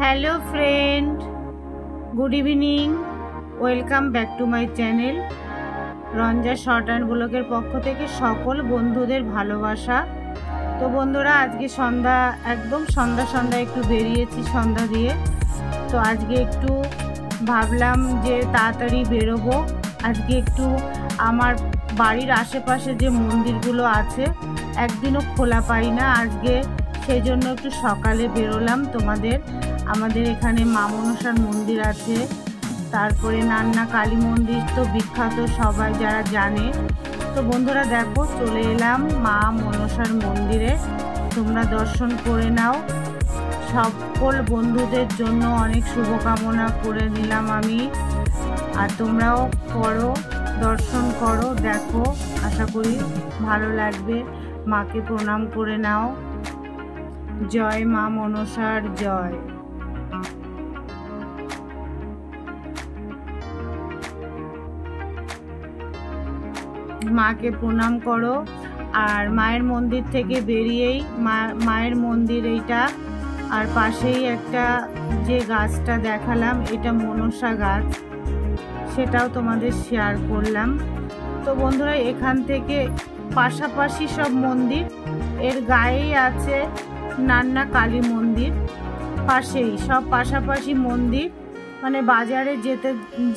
Hello friend, good evening. Welcome back to my channel. Ranja short and ব্লগের পক্ষ থেকে সকল বন্ধুদের ভালোবাসা। তো বন্ধুরা, আজকে একদম সন্ধ্যা একটু বেরিয়েছি সন্ধ্যা দিয়ে। তো আজকে একটু ভাবলাম যে তাড়াতাড়ি বেরোবো। আজকে একটু আমার বাড়ির আশেপাশে যে মন্দিরগুলো আছে একদিনও খোলা পাই না, আজকে সেই জন্য একটু সকালে বেরোলাম। আমাদের এখানে মা মনসার মন্দির আছে, তারপরে নান্না কালী মন্দির তো বিখ্যাত, সবাই যারা জানে। তো বন্ধুরা দেখো, চলে এলাম মা মনসার মন্দিরে। তোমরা দর্শন করে নাও। সকল বন্ধুদের জন্য অনেক শুভকামনা করে নিলাম আমি, আর তোমরাও করো, দর্শন করো, দেখো, আশা করি ভালো লাগবে। মাকে প্রণাম করে নাও। জয় মা মনসার জয়। মাকে প্রণাম করো। আর মায়ের মন্দির থেকে বেরিয়েই মায়ের মন্দির এইটা, আর পাশেই একটা যে গাছটা দেখালাম, এটা মনসা গাছ, সেটাও তোমাদের শেয়ার করলাম। তো বন্ধুরা, এখান থেকে পাশাপাশি সব মন্দির, এর গায়েই আছে নান্না কালী মন্দির, পাশেই সব পাশাপাশি মন্দির, মানে বাজারে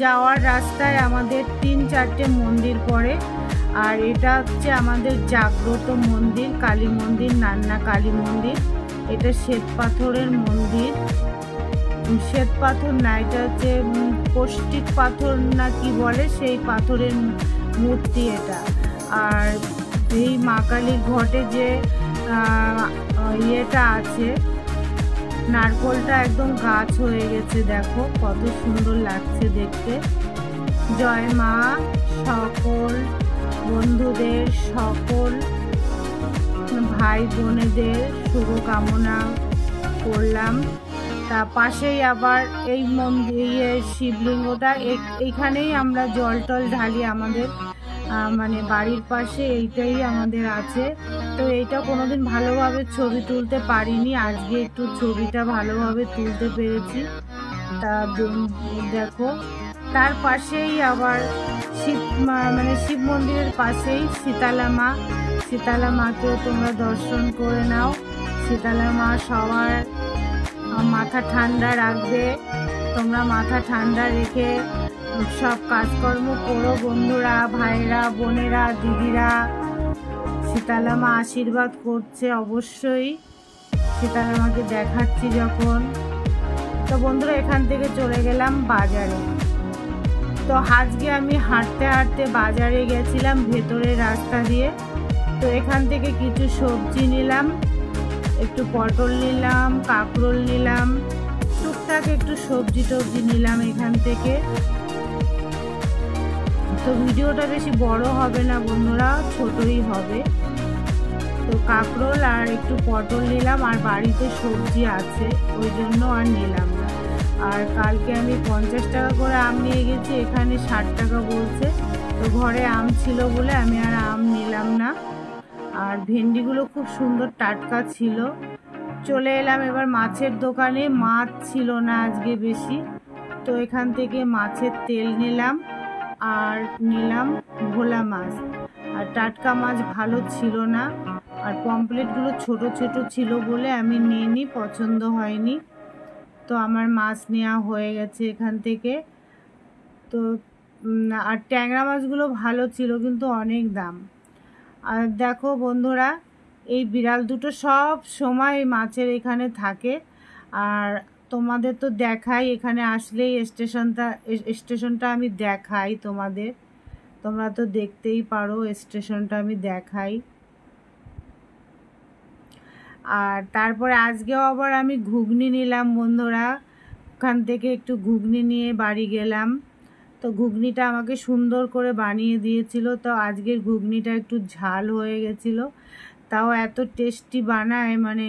যাওয়ার রাস্তায় আমাদের 3-4টে মন্দির পড়ে। আর এটা হচ্ছে আমাদের জাগ্রত মন্দির, কালী মন্দির, নান্না কালী মন্দির। এটা শ্বেত পাথরের মন্দির, শ্বেত পাথর না, এটা হচ্ছে পৌষ্টিক পাথর না কি বলে, সেই পাথরের মূর্তি এটা। আর এই মা কালীর ঘটে যে ইয়েটা আছে, নারকোলটা একদম গাছ হয়ে গেছে, দেখো কত সুন্দর লাগছে দেখতে। জয় মা। সকল বন্ধুদের, সকল ভাই বোনেদের শুভকামনা করলাম। তা পাশেই আবার এই মন্দির, শিবলিঙ্গটা, এইখানেই আমরা জল টল ঢালি। আমাদের মানে বাড়ির পাশে এইটাই আমাদের আছে। তো এইটা কোনোদিন ভালোভাবে ছবি তুলতে পারিনি, আজকে একটু ছবিটা ভালোভাবে তুলতে পেরেছি। তা দেখো, তার পাশেই আবার শিব মন্দিরের পাশেই শীতলা মা। শীতলা মাকেও তোমরা দর্শন করে নাও। শীতলা মা সবার মাথা ঠান্ডা রাখবে। তোমরা মাথা ঠান্ডা রেখে সব কাজকর্ম করো বন্ধুরা, ভাইরা, বোনেরা, দিদিরা। শীতলা মা আশীর্বাদ করছে অবশ্যই, শীতলা মাকে দেখাচ্ছি যখন। তো বন্ধুরা, এখান থেকে চলে গেলাম বাজারে। তো আজকে আমি হাঁটতে হাঁটতে বাজারে গেছিলাম ভেতরের রাস্তা দিয়ে। তো এখান থেকে কিছু সবজি নিলাম, একটু পটল নিলাম, কাঁকরোল নিলাম, টুকটাক একটু সবজি টবজি নিলাম এখান থেকে। তো ভিডিওটা বেশি বড় হবে না বন্ধুরা, ছোটই হবে। তো কাঁকরোল আর একটু পটল নিলাম, আর বাড়িতে সবজি আছে ওই জন্য আর নিলাম না। আর কালকে আমি 50 টাকা করে আম নিয়ে গেছি, এখানে 60 টাকা বলছে। তো ঘরে আম ছিল বলে আমি আর আম নিলাম না। আর ভেন্ডিগুলো খুব সুন্দর টাটকা ছিল। চলে এলাম এবার মাছের দোকানে। মাছ ছিল না আজকে বেশি, তো এখান থেকে মাছের তেল নিলাম, আর নিলাম ভোলা মাছ। আর টাটকা মাছ ভালো ছিল না, আর পমপ্লেটগুলো ছোট ছোট ছিল বলে আমি নিইনি, পছন্দ হয়নি। তো আমার মাছ নেওয়া হয়ে গেছে এখান থেকে। তো আর ট্যাংরা মাছগুলো ভালো ছিল, কিন্তু অনেক দাম। আর দেখো বন্ধুরা, এই বিড়াল দুটো সব সময় মাছের এখানে থাকে। আর তোমাদের তো দেখাই, এখানে আসলেই স্টেশনটা আমি দেখাই তোমাদের, তোমরা তো দেখতেই পারো, স্টেশনটা আমি দেখাই। আর তারপরে আজকেও আবার আমি ঘুগনি নিলাম বন্ধুরা, ওখান থেকে একটু ঘুগনি নিয়ে বাড়ি গেলাম। তো ঘুগনিটা আমাকে সুন্দর করে বানিয়ে দিয়েছিল। তো আজকের ঘুগনিটা একটু ঝাল হয়ে গেছিলো, তাও এত টেস্টি বানায়, মানে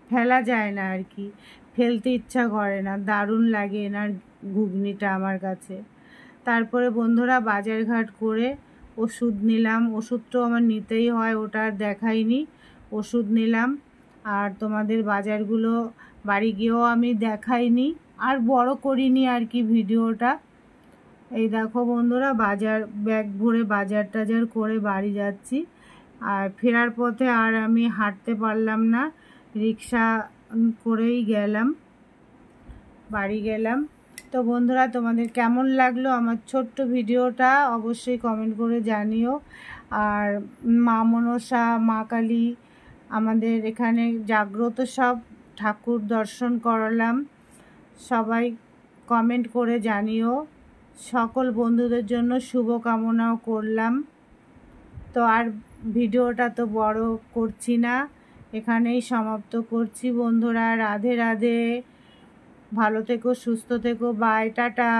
ফেলা যায় না আর কি, ফেলতে ইচ্ছা করে না, দারুণ লাগে এনার ঘুগনিটা আমার কাছে। তারপরে বন্ধুরা বাজারঘাট করে ওষুধ নিলাম, ওষুধটাও আমার নিতেই হয়, ওটা আর দেখাইনি। ওষুধ নিলাম, আর তোমাদের বাজারগুলো বাড়ি গিয়েও আমি দেখাইনি, আর বড় করিনি আর কি ভিডিওটা। এই দেখো বন্ধুরা, বাজার ব্যাগ ভরে বাজার টাজার করে বাড়ি যাচ্ছি। আর ফেরার পথে আর আমি হাঁটতে পারলাম না, রিক্সা করেই গেলাম, বাড়ি গেলাম। তো বন্ধুরা, তোমাদের কেমন লাগলো আমার ছোট্ট ভিডিওটা অবশ্যই কমেন্ট করে জানিও। আর মা মনসা, মা কালী, আমাদের এখানে জাগ্রত সব ঠাকুর দর্শন করালাম, সবাই কমেন্ট করে জানিও। সকল বন্ধুদের জন্য শুভকামনাও করলাম। তো আর ভিডিওটা তো বড় করছি না, এখানেই সমাপ্ত করছি বন্ধুরা। রাধে রাধে, ভালো থেকো, সুস্থ থেকো, বাই, টাটা।